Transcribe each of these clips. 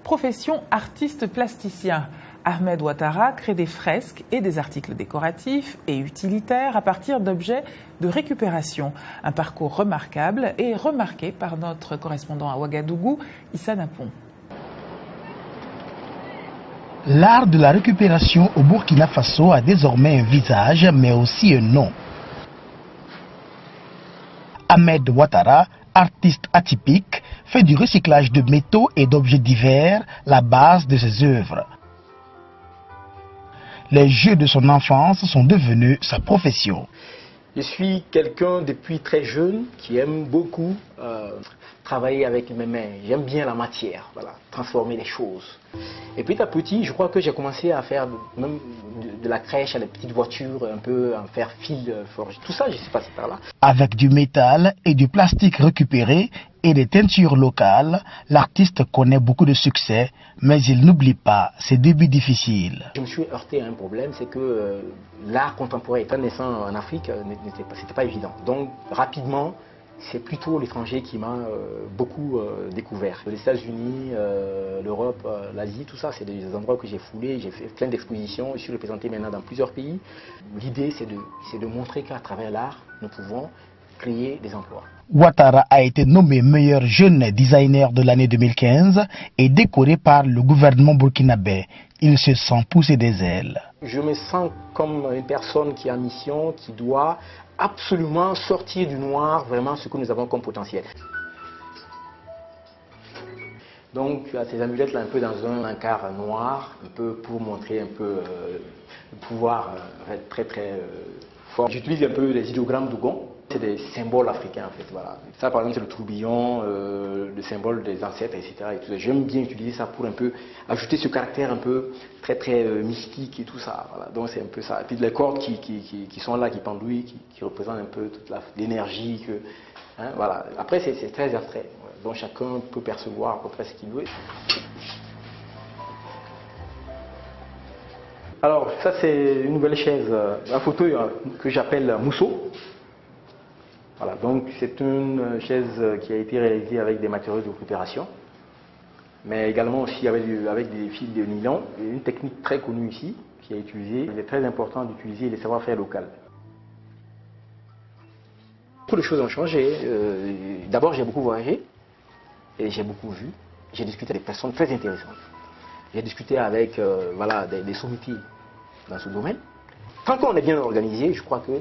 profession artiste plasticien. Ahmed Ouattara crée des fresques et des articles décoratifs et utilitaires à partir d'objets de récupération. Un parcours remarquable et remarqué par notre correspondant à Ouagadougou, Issa Napon. L'art de la récupération au Burkina Faso a désormais un visage, mais aussi un nom. Ahmed Ouattara, artiste atypique, fait du recyclage de métaux et d'objets divers la base de ses œuvres. Les jeux de son enfance sont devenus sa profession. Je suis quelqu'un depuis très jeune qui aime beaucoup travailler avec mes mains. J'aime bien la matière, voilà, transformer les choses. Et petit à petit, je crois que j'ai commencé à faire même de la crèche à des petites voitures, un peu en fer fil forgé. Tout ça, je suis passé par là. Avec du métal et du plastique récupéré et des teintures locales, l'artiste connaît beaucoup de succès, mais il n'oublie pas ses débuts difficiles. Je me suis heurté à un problème, c'est que l'art contemporain étant naissant en Afrique, c'était pas évident. Donc rapidement, c'est plutôt l'étranger qui m'a beaucoup découvert. Les États-Unis, l'Europe, l'Asie, tout ça, c'est des endroits que j'ai foulés, j'ai fait plein d'expositions, je suis représenté maintenant dans plusieurs pays. L'idée, c'est de montrer qu'à travers l'art, nous pouvons créer des emplois. Ouattara a été nommé meilleur jeune designer de l'année 2015 et décoré par le gouvernement burkinabé. Il se sent pousser des ailes. Je me sens comme une personne qui a mission, qui doit absolument sortir du noir, vraiment ce que nous avons comme potentiel. Donc tu as ces amulettes là un peu dans un encart noir, un peu pour montrer un peu le pouvoir très fort. J'utilise un peu les idéogrammes d'Ougon. C'est des symboles africains en fait, voilà. Ça par exemple c'est le tourbillon, le symbole des ancêtres, etc. J'aime bien utiliser ça pour un peu ajouter ce caractère un peu très mystique et tout ça, voilà. Donc c'est un peu ça. Et puis les cordes qui sont là, qui pendouillent, qui représentent un peu toute l'énergie que... Hein, voilà. Après c'est très abstrait, donc chacun peut percevoir à peu près ce qu'il veut. Alors ça c'est une nouvelle chaise, un fauteuil que j'appelle Mousseau. Voilà, donc c'est une chaise qui a été réalisée avec des matériaux de récupération, mais également aussi avec des fils de nylon. Et une technique très connue ici qui est utilisée. Il est très important d'utiliser les savoir-faire locaux. Beaucoup de choses ont changé. D'abord, j'ai beaucoup voyagé et j'ai beaucoup vu. J'ai discuté avec des personnes très intéressantes. J'ai discuté avec des sommetiers dans ce domaine. Tant qu'on est bien organisé, je crois que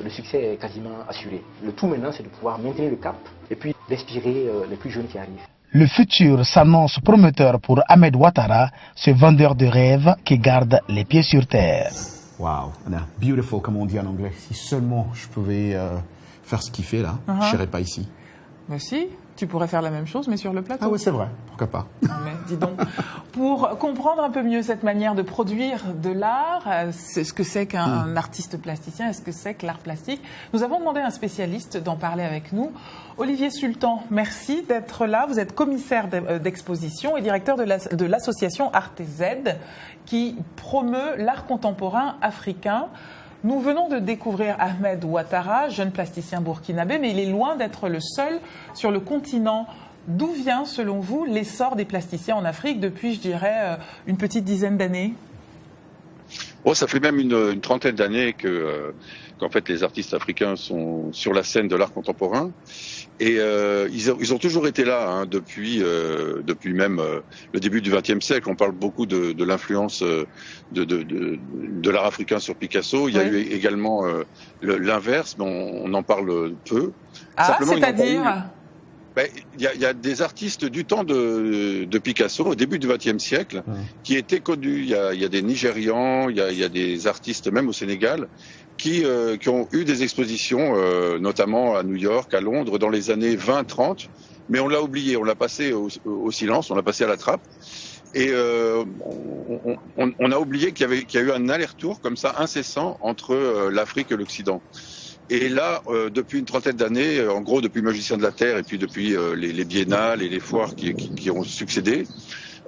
le succès est quasiment assuré. Le tout maintenant, c'est de pouvoir maintenir le cap et puis d'inspirer les plus jeunes qui arrivent. Le futur s'annonce prometteur pour Ahmed Ouattara, ce vendeur de rêves qui garde les pieds sur terre. Wow, beautiful comme on dit en anglais. Si seulement je pouvais faire ce qu'il fait là, je ne serais pas ici. Mais si, tu pourrais faire la même chose, mais sur le plateau. Ah oui, c'est vrai, pourquoi pas. Mais dis donc, pour comprendre un peu mieux cette manière de produire de l'art, ce que c'est qu'un artiste plasticien, ce que c'est que l'art plastique, nous avons demandé à un spécialiste d'en parler avec nous. Olivier Sultan, merci d'être là. Vous êtes commissaire d'exposition et directeur de l'association ArtZ qui promeut l'art contemporain africain. Nous venons de découvrir Ahmed Ouattara, jeune plasticien burkinabé, mais il est loin d'être le seul sur le continent. D'où vient, selon vous, l'essor des plasticiens en Afrique depuis, je dirais, une petite dizaine d'années? Oh, ça fait même une trentaine d'années qu'en fait les artistes africains sont sur la scène de l'art contemporain. Et ils ont toujours été là depuis même le début du XXe siècle. On parle beaucoup de l'influence de l'art africain sur Picasso. Il y a eu également l'inverse, mais on en parle peu. Ah, c'est-à-dire? Il y a des artistes du temps de Picasso, au début du XXe siècle, qui étaient connus. Il y a des Nigérians, il y a des artistes même au Sénégal, qui ont eu des expositions, notamment à New York, à Londres, dans les années 20-30, mais on l'a oublié, on l'a passé au silence, on l'a passé à la trappe. Et on a oublié qu'il y a eu un aller-retour comme ça incessant entre l'Afrique et l'Occident. Et là, depuis une trentaine d'années, en gros depuis Magicien de la Terre et puis depuis les biennales et les foires qui ont succédé,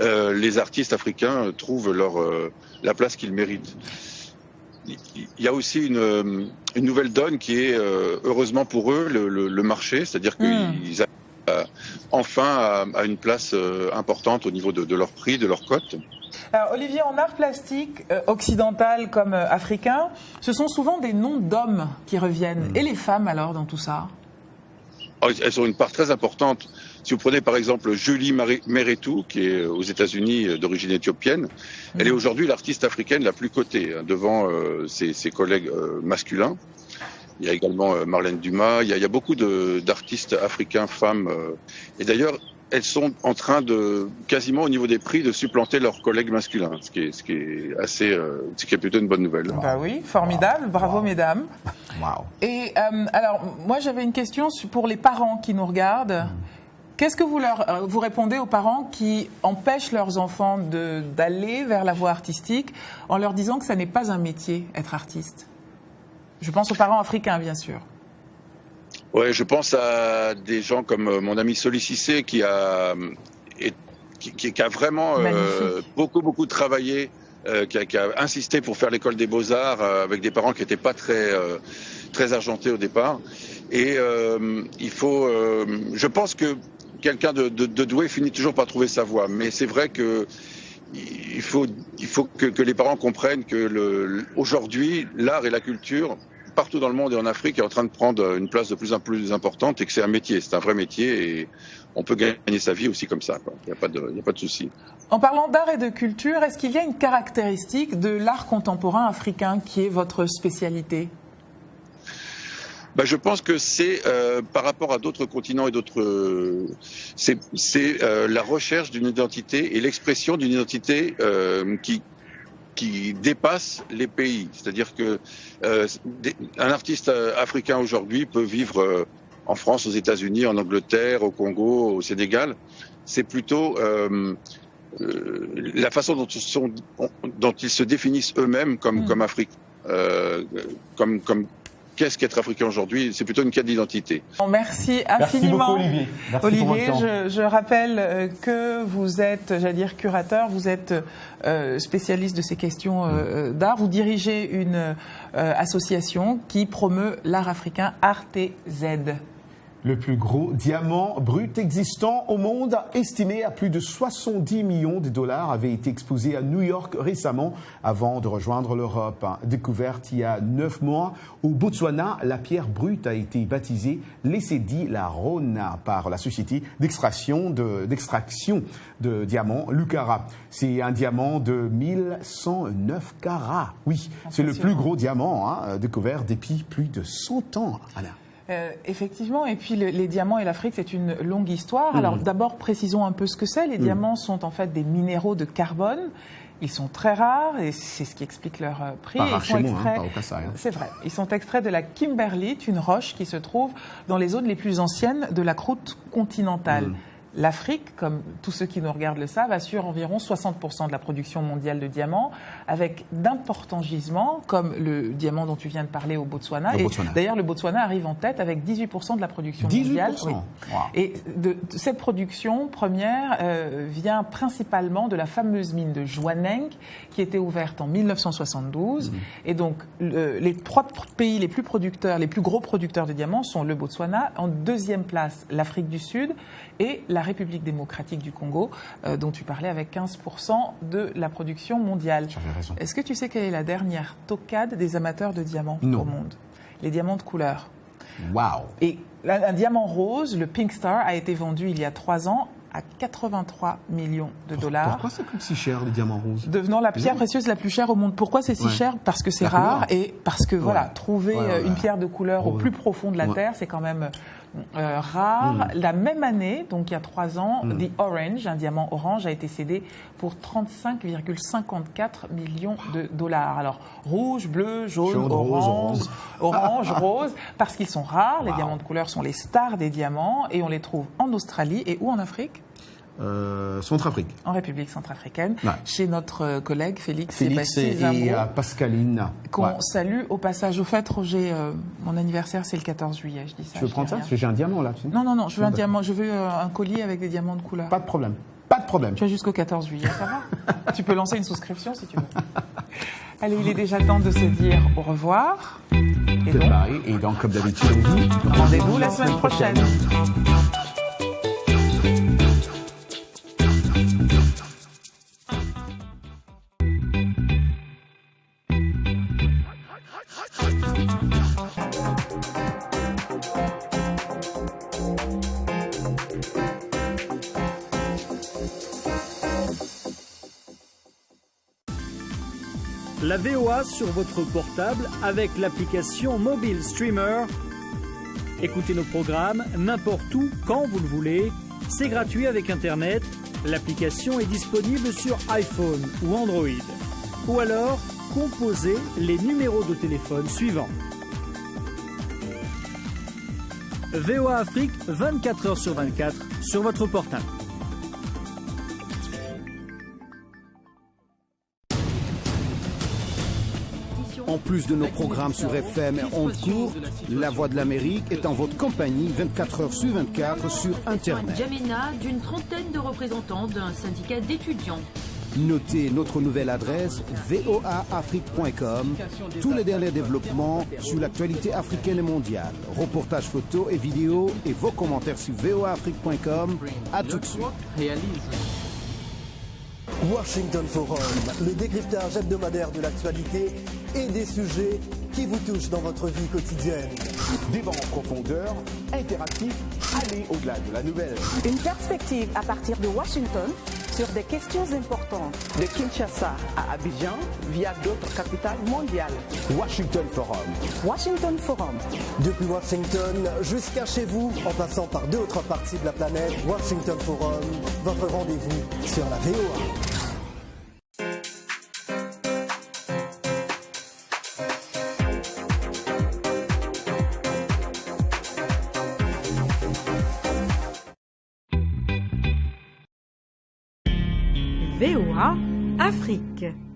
les artistes africains trouvent la place qu'ils méritent. Il y a aussi une nouvelle donne qui est, heureusement pour eux, le marché, c'est-à-dire qu'ils enfin à une place importante au niveau de leur prix, de leur cote. Alors, Olivier, en art plastique, occidental comme africain, ce sont souvent des noms d'hommes qui reviennent. Et les femmes, alors, dans tout ça? Elles ont une part très importante. Si vous prenez par exemple Julie Meretou, qui est aux États-Unis d'origine éthiopienne, elle est aujourd'hui l'artiste africaine la plus cotée, devant ses collègues masculins. Il y a également Marlène Dumas, il y a beaucoup d'artistes africains, femmes. Et d'ailleurs, elles sont en train de, quasiment au niveau des prix, de supplanter leurs collègues masculins, ce qui est plutôt une bonne nouvelle. Bah oui, formidable, bravo mesdames. Wow. Et alors, moi j'avais une question pour les parents qui nous regardent. Qu'est-ce que vous répondez aux parents qui empêchent leurs enfants d'aller vers la voie artistique en leur disant que ça n'est pas un métier, être artiste? Je pense aux parents africains, bien sûr. Ouais, je pense à des gens comme mon ami Soli Cissé qui a vraiment beaucoup travaillé, qui a insisté pour faire l'école des Beaux-Arts avec des parents qui n'étaient pas très argentés au départ. Et je pense que quelqu'un de doué finit toujours par trouver sa voie. Mais c'est vrai que il faut que les parents comprennent que aujourd'hui, l'art et la culture, partout dans le monde et en Afrique, est en train de prendre une place de plus en plus importante et que c'est un métier, c'est un vrai métier et on peut gagner sa vie aussi comme ça. Il n'y a pas de souci. En parlant d'art et de culture, est-ce qu'il y a une caractéristique de l'art contemporain africain qui est votre spécialité? Je pense que c'est par rapport à d'autres continents et d'autres, c'est la recherche d'une identité et l'expression d'une identité qui dépasse les pays. C'est-à-dire que un artiste africain aujourd'hui peut vivre en France, aux États-Unis, en Angleterre, au Congo, au Sénégal. C'est plutôt la façon dont ils se définissent eux-mêmes comme Afrique, qu'est-ce qu'être africain aujourd'hui? C'est plutôt une quête d'identité. Merci infiniment. Merci beaucoup, Olivier. Merci Olivier, pour votre temps. je rappelle que vous êtes, curateur, vous êtes spécialiste de ces questions d'art. Vous dirigez une association qui promeut l'art africain, ArtZ. Le plus gros diamant brut existant au monde, estimé à plus de 70 millions de dollars, avait été exposé à New York récemment avant de rejoindre l'Europe. Découverte il y a 9 mois, au Botswana, la pierre brute a été baptisée Lesedi La Rona par la société d'extraction de diamants Lucara. C'est un diamant de 1109 carats. Oui, c'est le plus gros diamant découvert depuis plus de 100 ans. Anna. Effectivement, et puis les diamants et l'Afrique, c'est une longue histoire. Alors d'abord, précisons un peu ce que c'est. Les diamants sont en fait des minéraux de carbone. Ils sont très rares et c'est ce qui explique leur prix. Pas rare chez moi, pas au Kassai. C'est vrai. Ils sont extraits de la kimberlite, une roche qui se trouve dans les zones les plus anciennes de la croûte continentale. L'Afrique, comme tous ceux qui nous regardent le savent, assure environ 60% de la production mondiale de diamants, avec d'importants gisements, comme le diamant dont tu viens de parler au Botswana. D'ailleurs, le Botswana arrive en tête avec 18% de la production mondiale. 18%. Oui. Wow. Et cette production première vient principalement de la fameuse mine de Jwaneng, qui était ouverte en 1972. Et donc, les 3 pays les plus gros producteurs de diamants sont le Botswana, en deuxième place l'Afrique du Sud et la République démocratique du Congo, dont tu parlais, avec 15% de la production mondiale. J'avais raison. Est-ce que tu sais quelle est la dernière toquade des amateurs de diamants au monde? Les diamants de couleur. Wow. Et un diamant rose, le Pink Star, a été vendu il y a 3 ans à 83 millions de dollars. Pourquoi ça coûte si cher, les diamants roses? Devenant la pierre précieuse la plus chère au monde. Pourquoi c'est si cher? Parce que c'est rare et parce que trouver une pierre de couleur au plus profond de la terre, c'est quand même rare. La même année, donc il y a 3 ans, The Orange, un diamant orange, a été cédé pour 35,54 millions de dollars. Alors rouge, bleu, jaune, orange, rose, parce qu'ils sont rares. Les diamants de couleur sont les stars des diamants et on les trouve en Australie et où en Afrique? Centrafrique. En République centrafricaine, chez notre collègue Félix et Pascaline. Qu'on salue au passage. Au fait, Roger, mon anniversaire, c'est le 14 juillet, je dis ça. Tu veux prendre ça? Parce que j'ai un diamant là. Tu sais. Non, je veux un diamant. Je veux un collier avec des diamants de couleur. Pas de problème. Pas de problème. Tu as jusqu'au 14 juillet, ça va? Tu peux lancer une souscription si tu veux. Allez, il est déjà temps de se dire au revoir. Et donc, comme d'habitude, on vous rendez-vous la semaine prochaine. La VOA sur votre portable avec l'application Mobile Streamer. Écoutez nos programmes n'importe où, quand vous le voulez. C'est gratuit avec Internet. L'application est disponible sur iPhone ou Android. Ou alors, composez les numéros de téléphone suivants. VOA Afrique, 24 heures sur 24, sur votre portable. En plus de nos programmes sur FM et ondes courtes, La Voix de l'Amérique est en votre compagnie 24 heures sur 24 sur Internet. N'Djamena, d'une trentaine de représentants d'un syndicat d'étudiants. Notez notre nouvelle adresse voaafrique.com. Tous les derniers développements sur l'actualité africaine et mondiale. Reportages photos et vidéos et vos commentaires sur voaafrique.com. À tout de suite. Washington Forum, le décryptage hebdomadaire de l'actualité et des sujets qui vous touchent dans votre vie quotidienne. Débat en profondeur, interactif, allez au-delà de la nouvelle. Une perspective à partir de Washington sur des questions importantes. De Kinshasa à Abidjan via d'autres capitales mondiales. Washington Forum. Washington Forum. Depuis Washington jusqu'à chez vous, en passant par d'autres parties de la planète, Washington Forum, votre rendez-vous sur la VOA. VOA Afrique.